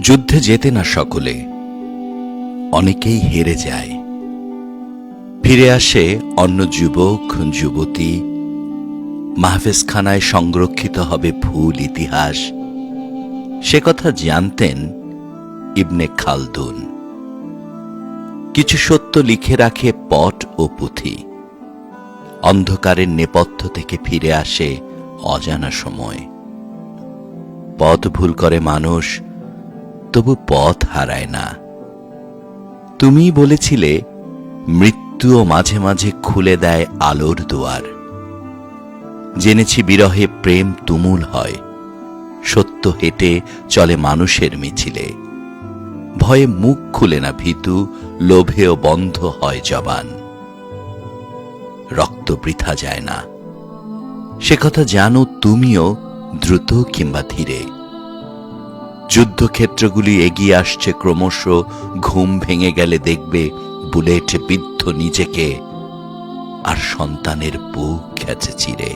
যুদ্ধে যেতে না সকলে, অনেকেই হেরে যায়। ফিরে আসে অন্য যুবক যুবতী, মাহফিজখানায় সংরক্ষিত হবে ভুল ইতিহাস। সে কথা জানতেন ইবনে খালদুন। কিছু সত্য লিখে রাখে পট ও পুঁথি। অন্ধকারের নেপথ্য থেকে ফিরে আসে অজানা সময়। পথ ভুল করে মানুষ, তবু পথ হারায় না। তুমিই বলেছিলে মৃত্যুও মাঝে মাঝে খুলে দেয় আলোর দুয়ার। জেনেছি বিরহে প্রেম তুমুল হয়, সত্য হেঁটে চলে মানুষের মিছিলে। ভয়ে মুখ খুলে না ভীতু, লোভেও বন্ধ হয় জবান। রক্ত বৃথা যায় না, সে কথা জানো তুমিও, দ্রুত কিংবা ধীরে। যুদ্ধক্ষেত্রগুলি এগিয়ে আসছে ক্রমশ, ঘুম ভেঙে গেলে দেখবে বুলেট বিদ্ধ নিজেকে, আর সন্তানের বুক গেছে চিরে।